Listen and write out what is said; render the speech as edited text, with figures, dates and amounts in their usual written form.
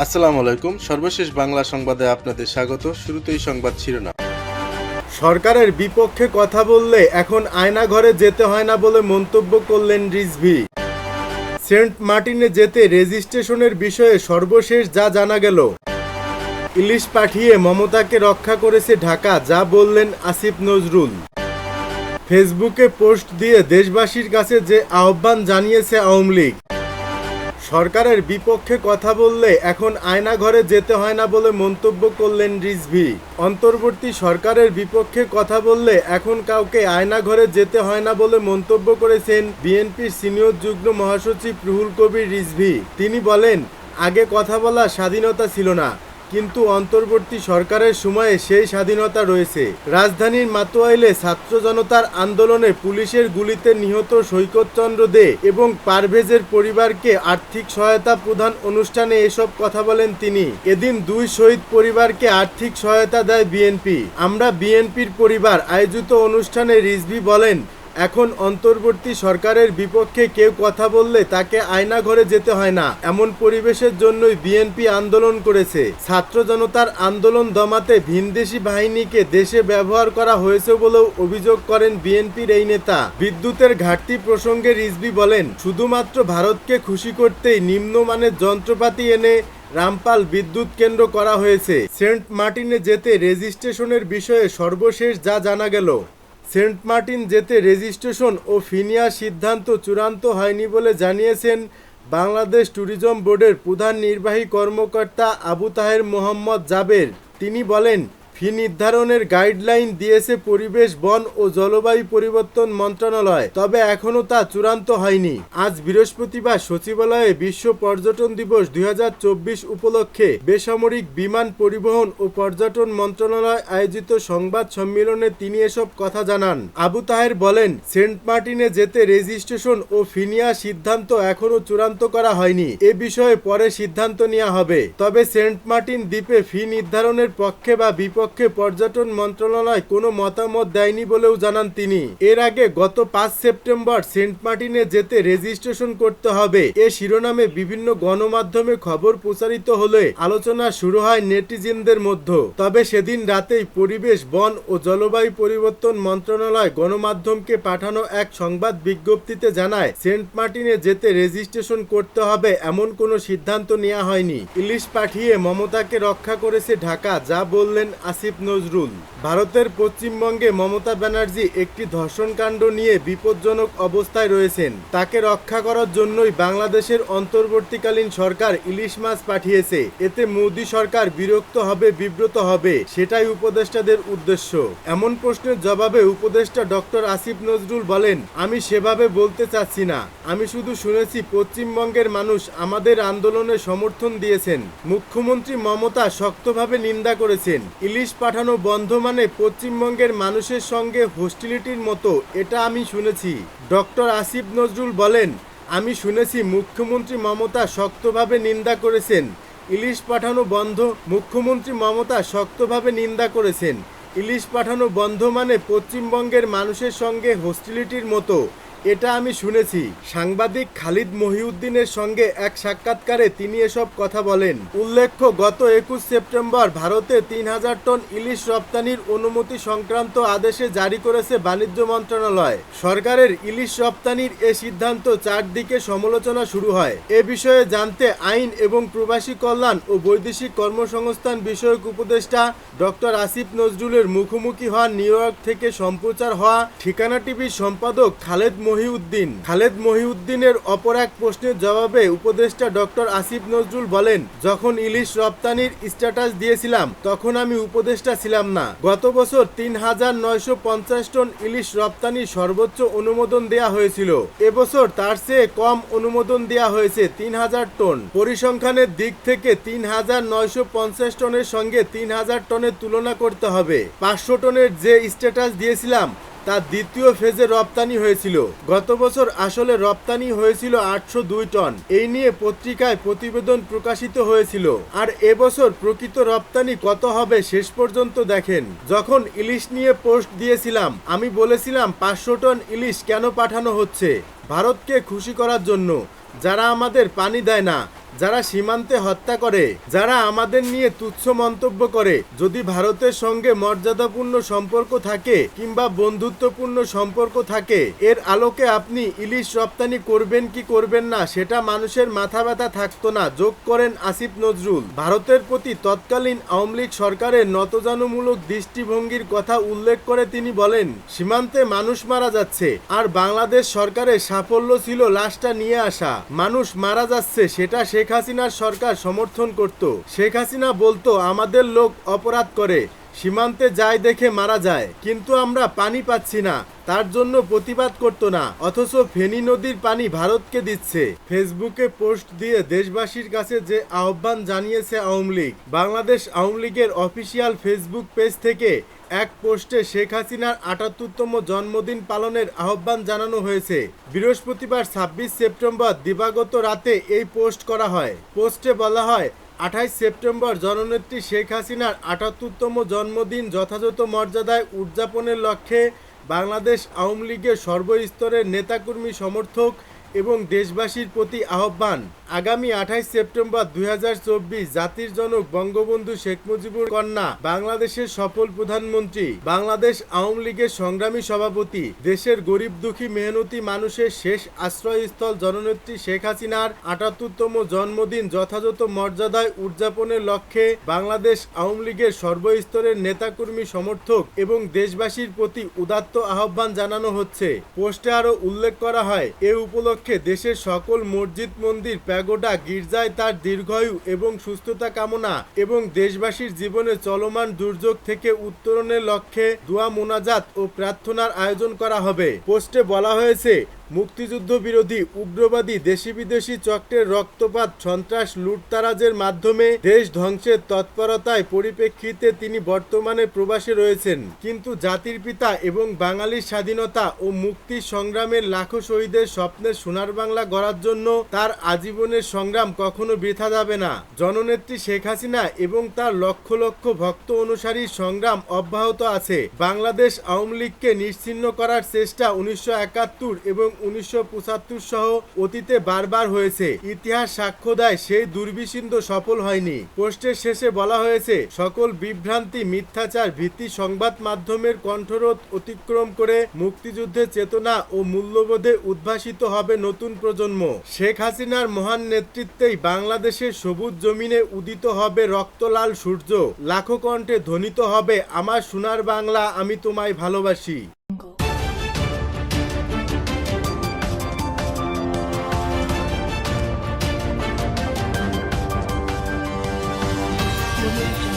আসসালামু আলাইকুম। সর্বশেষ বাংলা সংবাদে আপনাদের স্বাগত। শুরুতেই সংবাদ শিরোনাম। সরকারের বিপক্ষে কথা বললে এখন আয়নাঘরে যেতে হয় না বলে মন্তব্য করলেন রিজভী। সেন্ট মার্টিনে যেতে রেজিস্ট্রেশনের বিষয়ে সর্বশেষ যা জানা গেল। ইলিশ পাঠিয়ে মমতাকে রক্ষা করেছে ঢাকা, যা বললেন আসিফ নজরুল। ফেসবুকে পোস্ট দিয়ে দেশবাসীর কাছে যে আহ্বান জানিয়েছে আওয়ামী লীগ। সরকারের বিপক্ষে কথা বললে এখন আয়নাঘরে যেতে হয় না বলে মন্তব্য করলেন রিজভী। অন্তর্বর্তী সরকারের বিপক্ষে কথা বললে এখন কাউকে আয়নাঘরে যেতে হয় না বলে মন্তব্য করেছেন বিএনপির সিনিয়র যুগ্ম মহাসচিব রুহুল কবির রিজভী। তিনি বলেন, আগে কথা বলার স্বাধীনতা ছিল না, কিন্তু অন্তর্বর্তী সরকারের সময়ে সেই স্বাধীনতা রয়েছে। রাজধানীর মাতোয়াইলে ছাত্র জনতার আন্দোলনে পুলিশের গুলিতে নিহত সৈকতচন্দ্র দে এবং পারভেজের পরিবারকে আর্থিক সহায়তা প্রদান অনুষ্ঠানে এসব কথা বলেন তিনি। এদিন দুই শহীদ পরিবারকে আর্থিক সহায়তা দেয় বিএনপি। আমরা বিএনপির পরিবার আয়োজিত অনুষ্ঠানে রিজভী বলেন, এখন অন্তর্বর্তী সরকারের বিপক্ষে কেউ কথা বললে তাকে আয়নাঘরে যেতে হয় না। এমন পরিবেশের জন্যই বিএনপি আন্দোলন করেছে। ছাত্র জনতার আন্দোলন দমাতে ভিনদেশি বাহিনীকে দেশে ব্যবহার করা হয়েছে বলেও অভিযোগ করেন বিএনপির এই নেতা। বিদ্যুতের ঘাটতি প্রসঙ্গে রিজভী বলেন, শুধুমাত্র ভারতকে খুশি করতেই নিম্নমানের যন্ত্রপাতি এনে রামপাল বিদ্যুৎ কেন্দ্র করা হয়েছে। সেন্ট মার্টিনে যেতে রেজিস্ট্রেশনের বিষয়ে সর্বশেষ যা জানা গেল। সেন্ট মার্টিন যেতে রেজিস্ট্রেশন ও ফি নেওয়ার সিদ্ধান্ত চূড়ান্ত হয়নি বলে জানিয়েছেন বাংলাদেশ ট্যুরিজম বোর্ডের প্রধান নির্বাহী কর্মকর্তা আবু তাহের মোহাম্মদ জাবের। তিনি বলেন, ফি নির্ধারণের গাইডলাইন দিয়েছে পরিবেশ, বন ও জলবায়ু পরিবর্তন মন্ত্রণালয়, তবে এখনও তা চূড়ান্ত হয়নি। আজ বৃহস্পতিবার সচিবালয়ে বিশ্ব পর্যটন দিবস 2024 উপলক্ষে বেসামরিক বিমান পরিবহন ও পর্যটন মন্ত্রণালয় আয়োজিত সংবাদ সম্মেলনে তিনি এসব কথা জানান। আবু তাহের বলেন, সেন্ট মার্টিনে যেতে রেজিস্ট্রেশন ও ফি নেওয়ার সিদ্ধান্ত এখনও চূড়ান্ত করা হয়নি। এ বিষয়ে পরে সিদ্ধান্ত নেওয়া হবে। তবে সেন্ট মার্টিন দ্বীপে ফি নির্ধারণের পক্ষে বা বিপক্ষে পর্যটন মন্ত্রণালয় কোনো মতামত দেয়নি বলেও জানান তিনি। এর আগে গত 5 সেপ্টেম্বর সেন্ট মার্টিনে যেতে রেজিস্ট্রেশন করতে হবে এ শিরোনামে বিভিন্ন গণমাধ্যমে খবর প্রচারিত হলে আলোচনা শুরু হয় নেটিজেনদের মধ্যে। তবে সেদিন রাতেই পরিবেশ, বন ও জলবায়ু পরিবর্তন মন্ত্রণালয় গণমাধ্যমকে পাঠানো এক সংবাদ বিজ্ঞপ্তিতে জানায়, সেন্ট মার্টিনে যেতে রেজিস্ট্রেশন করতে হবে এমন কোনো সিদ্ধান্ত নেওয়া হয়নি। ইলিশ পাঠিয়ে মমতাকে রক্ষা করেছে ঢাকা, যা বললেন আসিফ নজরুল। ভারতের পশ্চিমবঙ্গে মমতা ব্যানার্জি একটি ধর্ষণকাণ্ড নিয়ে বিপজ্জনক অবস্থায় রয়েছেন। তাকে রক্ষা করার জন্যই বাংলাদেশের অন্তর্বর্তীকালীন সরকার ইলিশ মাছ পাঠিয়েছে। এতে মোদি সরকার বিরক্ত হবে, বিব্রত হবে, সেটাই উপদেষ্টাদের উদ্দেশ্য। এমন প্রশ্নের জবাবে উপদেষ্টা ডক্টর আসিফ নজরুল বলেন, আমি সেভাবে বলতে চাচ্ছি না। আমি শুধু শুনেছি পশ্চিমবঙ্গের মানুষ আমাদের আন্দোলনে সমর্থন দিয়েছেন। মুখ্যমন্ত্রী মমতা শক্তভাবে নিন্দা করেছেন। ইলিশ পাঠানো বন্ধ মানে পশ্চিমবঙ্গের মানুষের সঙ্গে হোস্টিলিটির মতো, এটা আমি শুনেছি। ডক্টর আসিফ নজরুল বলেন, আমি শুনেছি মুখ্যমন্ত্রী মমতা শক্তভাবে নিন্দা করেছেন ইলিশ পাঠানো বন্ধ। মুখ্যমন্ত্রী মমতা শক্তভাবে নিন্দা করেছেন ইলিশ পাঠানো বন্ধ মানে পশ্চিমবঙ্গের মানুষের সঙ্গে হোস্টিলিটির মতো, এটা আমি শুনেছি। সাংবাদিক খালিদ মহিউদ্দিনের সঙ্গে এক সাক্ষাৎকারে তিনি এসব কথা বলেন। উল্লেখ্য, গত 21 সেপ্টেম্বর ভারতে 3000 টন ইলিশ রপ্তানির অনুমতি সংক্রান্ত আদেশে জারি করেছে বাণিজ্য মন্ত্রণালয়। সরকারের ইলিশ রপ্তানির এ সিদ্ধান্ত চারদিকে সমালোচনা শুরু হয়। এ বিষয়ে জানতে আইন এবং প্রবাসী কল্যাণ ও বৈদেশিক কর্মসংস্থান বিষয়ক উপদেষ্টা ডক্টর আসিফ নজরুলের মুখোমুখি হওয়া নিউ ইয়র্ক থেকে সম্প্রচার হওয়া ঠিকানা টিভির সম্পাদক খালেদ মহিউদ্দিনের অপর এক প্রশ্নের জবাবে উপদেষ্টা ডক্টর আসিফ নজরুল বলেন, যখন ইলিশ রপ্তানির স্ট্যাটাস দিয়েছিলাম তখন আমি উপদেষ্টা ছিলাম না। গত বছর 3950 টন ইলিশ রপ্তানির সর্বোচ্চ অনুমোদন দেয়া হয়েছিল। এবছর তার চেয়ে কম অনুমোদন দেয়া হয়েছে 3000 টন। পরিসংখ্যানের দিক থেকে 3950 টনের সঙ্গে 3000 টনের তুলনা করতে হবে। 500 টনের যে স্ট্যাটাস দিয়েছিলাম তা দ্বিতীয় ফেজে রপ্তানি হয়েছিল। গত বছর আসলে রপ্তানি হয়েছিল 802 টন। এই নিয়ে পত্রিকায় প্রতিবেদন প্রকাশিত হয়েছিল। আর এবছর প্রকৃত রপ্তানি কত হবে শেষ পর্যন্ত দেখেন। যখন ইলিশ নিয়ে পোস্ট দিয়েছিলাম আমি বলেছিলাম 500 টন ইলিশ কেন পাঠানো হচ্ছে? ভারতকে খুশি করার জন্য। যারা আমাদের পানি দেয় না, যারা সীমান্তে হত্যা করে, যারা আমাদের নিয়ে তুচ্ছ মন্তব্য করে, যদি ভারতের সঙ্গে মর্যাদাপূর্ণ সম্পর্ক থাকে কিংবা বন্ধুত্বপূর্ণ সম্পর্ক থাকে, এর আলোকে আপনি ইলিশ রপ্তানি করবেন কি করবেন না সেটা মানুষের মাথা ব্যথা থাকতো না, যোগ করেন আসিফ নজরুল। ভারতের প্রতি তৎকালীন আওয়ামী লীগ সরকারের নতজানুমূলক দৃষ্টিভঙ্গির কথা উল্লেখ করে তিনি বলেন, সীমান্তে মানুষ মারা যাচ্ছে আর বাংলাদেশ সরকারের সাফল্য ছিল লাশটা নিয়ে আসা। মানুষ মারা যাচ্ছে সেটা শেখ হাসিনার সরকার সমর্থন করত। শেখ হাসিনা বলতো আমাদের লোক অপরাধ করে, সীমান্তে যায় দেখে মারা যায়, কিন্তু আমরা পানি পাচ্ছি না, তার জন্য প্রতিবাদ করতো না। অথচ ফেনী নদীর পানি ভারতকে দিচ্ছে। ফেসবুকে পোস্ট দিয়ে দেশবাসীর কাছে যে আহ্বান জানিয়েছে আওয়ামী লীগ, বাংলাদেশ আওয়ামী লীগের অফিসিয়াল ফেসবুক পেজ থেকে এক পোস্টে শেখ হাসিনার ৭৮তম জন্মদিন পালনের আহ্বান জানানো হয়েছে। বৃহস্পতিবার ২৬ সেপ্টেম্বর দিবাগত রাতে এই পোস্ট করা হয়। পোস্টে বলা হয়, ২৮ সেপ্টেম্বর জননেত্রী শেখ হাসিনার ৭৮তম জন্মদিন যথাযথ মর্যাদায় উদযাপনের লক্ষ্যে বাংলাদেশ আওয়ামী লীগের সর্বস্তরের নেতাকর্মী সমর্থক এবং দেশবাসীর প্রতি আহ্বান, আগামী ২৮ সেপ্টেম্বর ২০২৪ জাতির জনক বঙ্গবন্ধু শেখ মুজিবুর কন্যা, বাংলাদেশের সফল প্রধানমন্ত্রী, বাংলাদেশ আওয়ামী লীগের সংগ্রামী সভাপতি, দেশের গরিব দুঃখী মেহনতি মানুষের শেষ আশ্রয়স্থল জননেত্রী শেখ হাসিনার ৭৮তম জন্মদিন যথাযথ মর্যাদায় উদযাপনের লক্ষ্যে বাংলাদেশ আওয়ামী লীগের সর্বস্তরের নেতাকর্মী সমর্থক এবং দেশবাসীর প্রতি উদাত্ত আহ্বান জানানো হচ্ছে। পোস্টে আরও উল্লেখ করা হয়, এ উপলক্ষে দেশের সকল মসজিদ, মন্দির, প্যাগোডা, গির্জায় তার দীর্ঘায়ু এবং সুস্থতা কামনা এবং দেশবাসীর জীবনে চলমান দুর্যোগ থেকে উত্তরণের লক্ষ্যে দোয়া মোনাজাত ও প্রার্থনার আয়োজন করা হবে। পোস্টে বলা হয়েছে, মুক্তিযুদ্ধ বিরোধী উগ্রবাদী দেশি বিদেশি চক্রের রক্তপাত, সন্ত্রাস, লুটতারাজের মাধ্যমে দেশ ধ্বংসের তৎপরতায় পরিপ্রেক্ষিতে তিনি বর্তমানে প্রবাসে রয়েছেন, কিন্তু জাতির পিতা এবং বাঙালির স্বাধীনতা ও মুক্তির সংগ্রামের লাখো শহীদের স্বপ্নের সোনার বাংলা গড়ার জন্য তার আজীবনের সংগ্রাম কখনো বৃথা যাবে না। জননেত্রী শেখ হাসিনা এবং তার লক্ষ লক্ষ ভক্ত অনুসারীর সংগ্রাম অব্যাহত আছে। বাংলাদেশ আওয়ামী লীগকে নিশ্চিহ্ন করার চেষ্টা ১৯৭১ এবং ১৯৭৫ সহ অতীতে বারবার হয়েছে। ইতিহাস সাক্ষ্য দেয় সেই দুর্বিষিন্দ সফল হয়নি। পোস্টের শেষে বলা হয়েছে, সকল বিভ্রান্তি, মিথ্যাচার, ভীতি, সংবাদ মাধ্যমের কণ্ঠরোধ অতিক্রম করে মুক্তিযুদ্ধের চেতনা ও মূল্যবোধে উদ্ভাসিত হবে নতুন প্রজন্ম। শেখ হাসিনার মহান নেতৃত্বেই বাংলাদেশের সবুজ জমিনে উদিত হবে রক্তলাল সূর্য। লাখো কণ্ঠে ধ্বনিত হবে আমার সোনার বাংলা, আমি তোমায় ভালোবাসি। Audio